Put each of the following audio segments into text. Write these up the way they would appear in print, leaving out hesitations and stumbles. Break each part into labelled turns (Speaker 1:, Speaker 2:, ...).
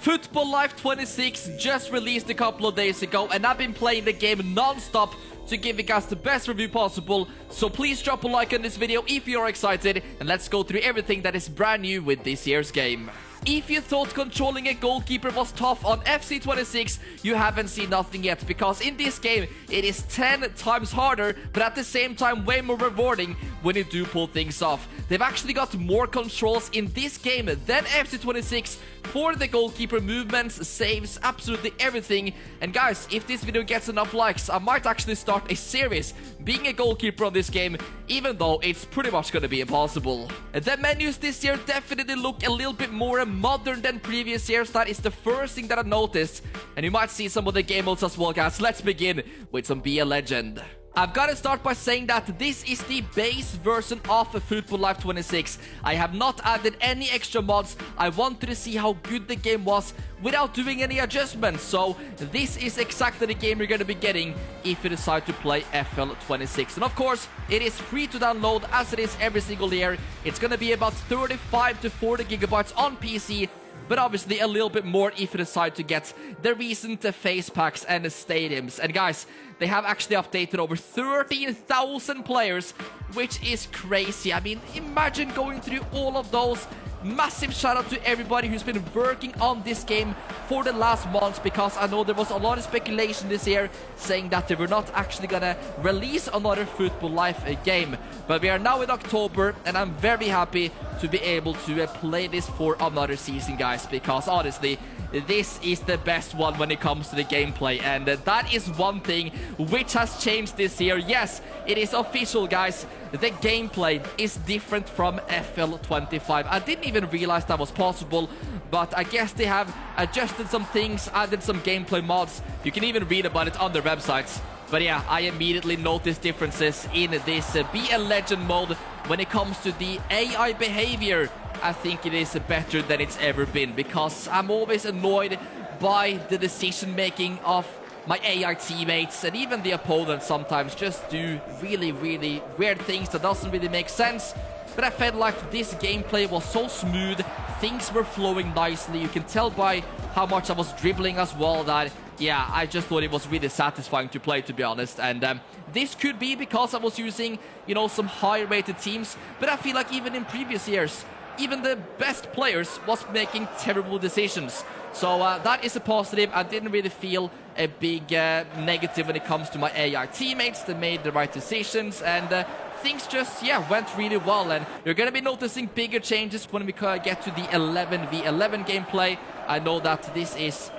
Speaker 1: Football Life 26 just released a couple of days ago, and I've been playing the game non-stop to give you guys the best review possible. So please drop a like on this video if you're excited, and let's go through everything that is brand new with this year's game. If you thought controlling a goalkeeper was tough on FC26, you haven't seen nothing yet, because in this game it is 10 times harder, but at the same time way more rewarding when you do pull things off. They've actually got more controls in this game than FC26 for the goalkeeper movements, saves, absolutely everything. And guys, if this video gets enough likes, I might actually start a series being a goalkeeper on this game, even though it's pretty much gonna be impossible. The menus this year definitely look a little bit more modern than previous years. That is the first thing that I noticed, and you might see some of the game modes as well, guys. Let's begin with some BoostApk. I've got to start by saying that this is the base version of Football Life 26. I have not added any extra mods. I wanted to see how good the game was without doing any adjustments. So this is exactly the game you're going to be getting if you decide to play FL26. And of course, it is free to download as it is every single year. It's going to be about 35 to 40 gigabytes on PC, but obviously a little bit more if you decide to get the recent face packs and stadiums. And guys, they have actually updated over 13,000 players, which is crazy. I mean, imagine going through all of those. Massive shout out to everybody who's been working on this game for the last months, because I know there was a lot of speculation this year saying that they were not actually gonna release another Football Life game. But we are now in October, and I'm very happy to be able to play this for another season, guys, because honestly, this is the best one when it comes to the gameplay, and that is one thing which has changed this year. Yes, it is official, guys. The gameplay is different from FL25. I didn't even realize that was possible, but I guess they have adjusted some things, added some gameplay mods. You can even read about it on their websites. But yeah, I immediately noticed differences in this BoostApk mode when it comes to the AI behavior. I think it is better than it's ever been, because I'm always annoyed by the decision making of my AI teammates, and even the opponents sometimes just do really weird things that doesn't really make sense. But I felt like this gameplay was so smooth, things were flowing nicely. You can tell by how much I was dribbling as well that, yeah, I just thought it was really satisfying to play, to be honest. And this could be because I was using, you know, some high rated teams, but I feel like even in previous years, even the best players was making terrible decisions. So that is a positive. I didn't really feel a big negative when it comes to my AI teammates. They made the right decisions, and things just, yeah, went really well. And you're going to be noticing bigger changes when we get to the 11v11 gameplay. I know that this is,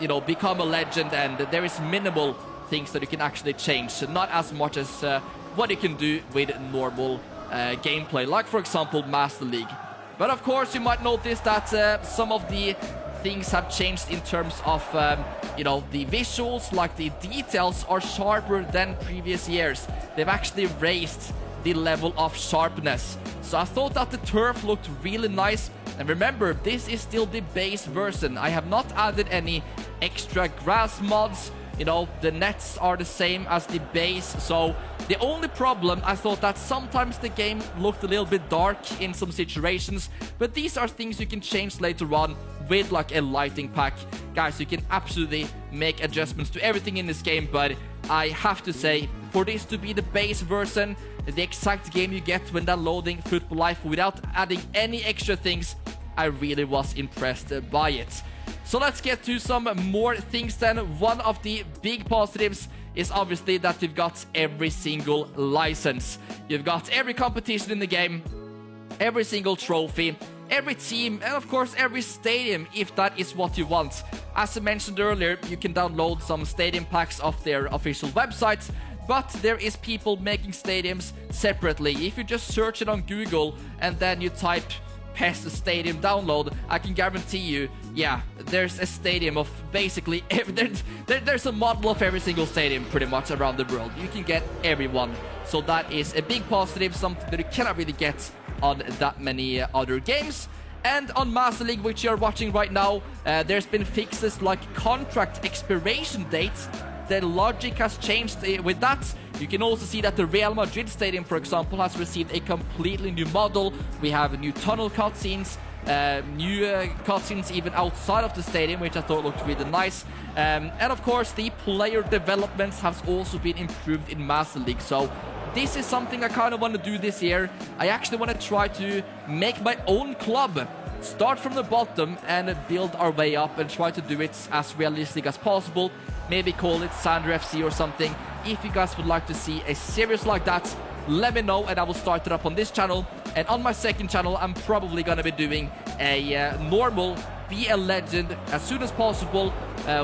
Speaker 1: you know, become a legend, and there is minimal things that you can actually change. Not as much as what you can do with normal gameplay, like for example Master League. But of course, you might notice that some of the things have changed in terms of, you know, the visuals, like the details are sharper than previous years. They've actually raised the level of sharpness. So I thought that the turf looked really nice. And remember, this is still the base version. I have not added any extra grass mods. You know, the nets are the same as the base. So the only problem, I thought that sometimes the game looked a little bit dark in some situations, but these are things you can change later on with like a lighting pack. Guys, you can absolutely make adjustments to everything in this game, but I have to say, for this to be the base version, the exact game you get when downloading Football Life without adding any extra things, I really was impressed by it. So let's get to some more things then. One of the big positives is obviously that you've got every single license. You've got every competition in the game, every single trophy, every team, and of course every stadium, if that is what you want. As I mentioned earlier, you can download some stadium packs off their official websites, but there is people making stadiums separately. If you just search it on Google and then you type PES stadium download, I can guarantee you, yeah, there's a stadium of basically there's a model of every single stadium pretty much around the world. You can get everyone. So that is a big positive, something that you cannot really get on that many other games. And on Master League, which you're watching right now, there's been fixes like contract expiration dates. The logic has changed with that. You can also see that the Real Madrid stadium, for example, has received a completely new model. We have new tunnel cutscenes, new cutscenes even outside of the stadium, which I thought looked really nice. And of course, the player developments have also been improved in Master League. So this is something I kind of want to do this year. I actually want to try to make my own club. Start from the bottom and build our way up and try to do it as realistic as possible. Maybe call it Sander FC or something. If you guys would like to see a series like that, let me know and I will start it up on this channel. And on my second channel, I'm probably going to be doing a normal Be a Legend as soon as possible,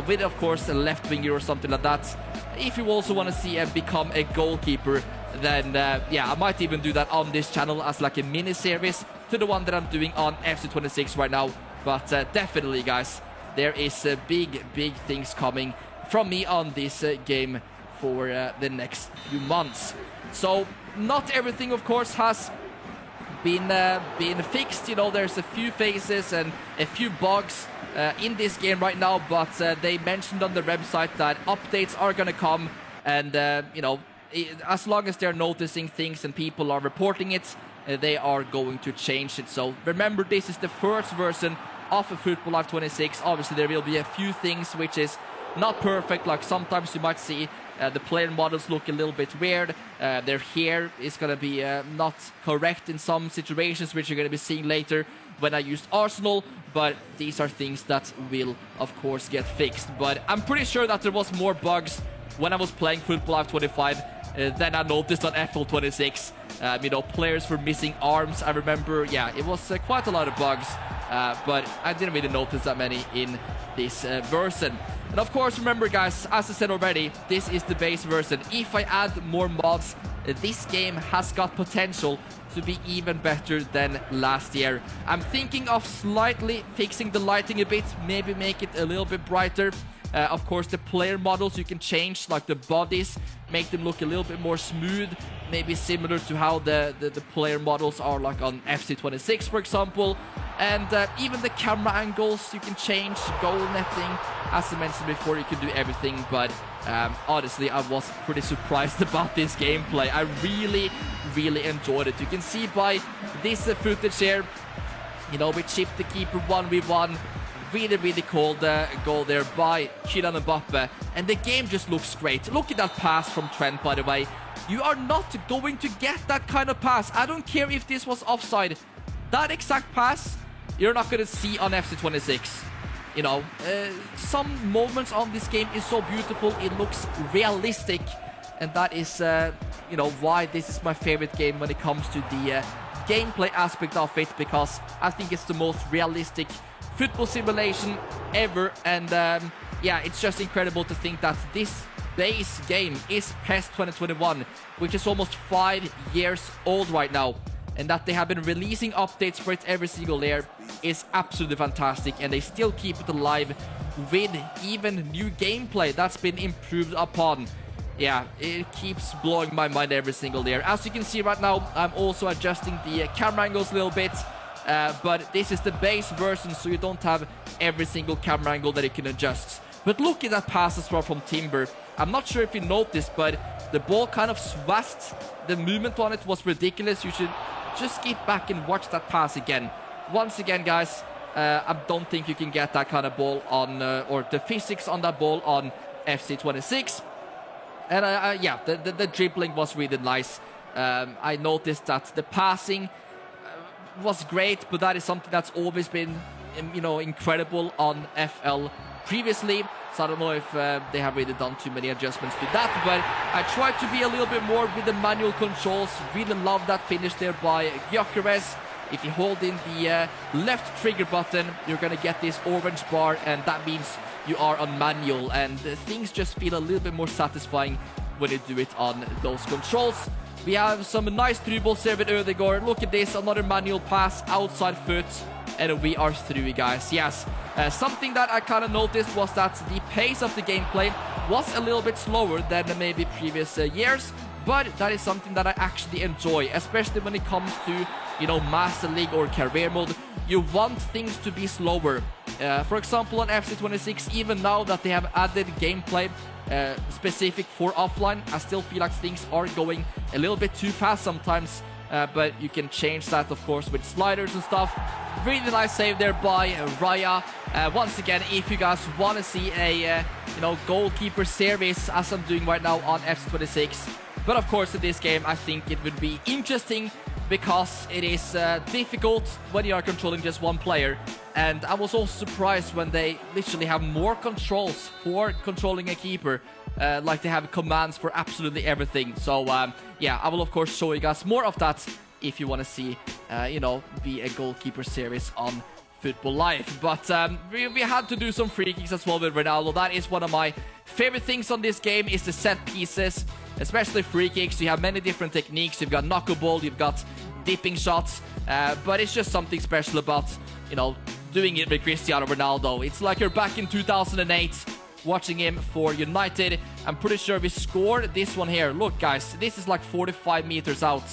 Speaker 1: with of course a left winger or something like that. If you also want to see become a goalkeeper, then yeah, I might even do that on this channel as like a mini series to the one that I'm doing on FC26 right now. But definitely guys, there is big things coming from me on this game for the next few months. So not everything of course has been fixed. You know, there's a few phases and a few bugs in this game right now, but they mentioned on the website that updates are gonna come, and you know, as long as they're noticing things and people are reporting it, they are going to change it. So remember, this is the first version of a Football Live 26. Obviously there will be a few things which is not perfect, like sometimes you might see the player models look a little bit weird. Their hair is going to be not correct in some situations, which you're going to be seeing later when I used Arsenal. But these are things that will, of course, get fixed. But I'm pretty sure that there was more bugs when I was playing Football Live 25 than I noticed on FL26. You know, players were missing arms. I remember, yeah, it was quite a lot of bugs. But I didn't really notice that many in this version. And of course, remember guys, as I said already, this is the base version. If I add more mods, this game has got potential to be even better than last year. I'm thinking of slightly fixing the lighting a bit, maybe make it a little bit brighter. Of course, the player models you can change, like the bodies, make them look a little bit more smooth, maybe similar to how the player models are like on FC26, for example. And even the camera angles you can change, goal netting, as I mentioned before, you can do everything. But honestly, I was pretty surprised about this gameplay. I really enjoyed it. You can see by this footage here, you know, we chipped the keeper 1v1. Really cool goal there by Kylian Mbappe, and the game just looks great. Look at that pass from Trent, by the way. You are not going to get that kind of pass. I don't care if this was offside. That exact pass, you're not going to see on FC26. You know, some moments on this game is so beautiful. It looks realistic, and that is, you know, why this is my favorite game when it comes to the gameplay aspect of it, because I think it's the most realistic football simulation ever. And yeah, it's just incredible to think that this base game is PES 2021, which is almost 5 years old right now, and that they have been releasing updates for it every single year is absolutely fantastic. And they still keep it alive with even new gameplay that's been improved upon. Yeah, it keeps blowing my mind every single year. As you can see right now, I'm also adjusting the camera angles a little bit. But this is the base version, so you don't have every single camera angle that you can adjust. But look at that pass as well from Timber. I'm not sure if you noticed, but the ball kind of swapped. The movement on it was ridiculous. You should just get back and watch that pass again. Once again, guys, I don't think you can get that kind of ball on, or the physics on that ball on FC26. And yeah, the dribbling was really nice. I noticed that the passing was great, but that is something that's always been, you know, incredible on FL previously. So I don't know if they have really done too many adjustments to that, but I tried to be a little bit more with the manual controls. Really love that finish there by Gyökeres. If you hold in the left trigger button, you're gonna get this orange bar, and that means you are on manual, and things just feel a little bit more satisfying when you do it on those controls. We have some nice through balls there with Ødegaard. Look at this, another manual pass, outside foot, and we are through, guys. Yes, something that I kind of noticed was that the pace of the gameplay was a little bit slower than maybe previous years, but that is something that I actually enjoy, especially when it comes to, you know, Master League or Career Mode. You want things to be slower. For example, on FC26, even now that they have added gameplay specific for offline, I still feel like things are going a little bit too fast sometimes. but you can change that, of course, with sliders and stuff. Really nice save there by Raya. Once again, if you guys want to see a goalkeeper series, as I'm doing right now on FC26, but of course in this game I think it would be interesting because it is difficult when you are controlling just one player. And I was also surprised when they literally have more controls for controlling a keeper. Like they have commands for absolutely everything. So yeah, I will of course show you guys more of that if you want to see, be a goalkeeper series on Football Live. But we had to do some free kicks as well with Ronaldo. That is one of my favorite things on this game, is the set pieces, especially free kicks. You have many different techniques. You've got knuckleball, you've got dipping shots, but it's just something special about, doing it with Cristiano Ronaldo. It's like you're back in 2008 watching him for United. I'm pretty sure we scored this one here. Look, guys, this is like 45 meters out,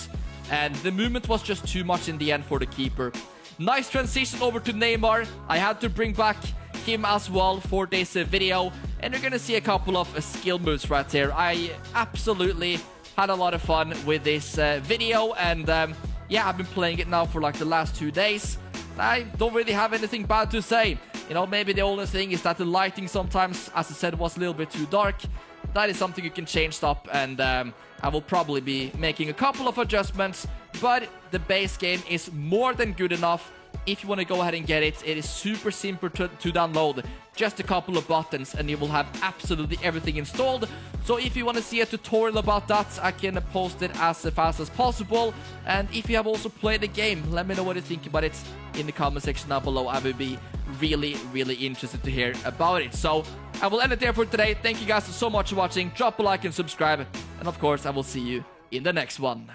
Speaker 1: and the movement was just too much in the end for the keeper. Nice transition over to Neymar. I had to bring back him as well for this video, and you're gonna see a couple of skill moves right here. I absolutely had a lot of fun with this video, and yeah, I've been playing it now for like the last 2 days. I don't really have anything bad to say. Maybe the only thing is that the lighting sometimes, as I said, was a little bit too dark. That is something you can change up, and I will probably be making a couple of adjustments, but the base game is more than good enough. If you want to go ahead and get it, it is super simple to download. Just a couple of buttons and you will have absolutely everything installed. So if you want to see a tutorial about that, I can post it as fast as possible. And if you have also played the game, let me know what you think about it in the comment section down below. I would be really, really interested to hear about it. So I will end it there for today. Thank you guys so much for watching. Drop a like and subscribe. And of course, I will see you in the next one.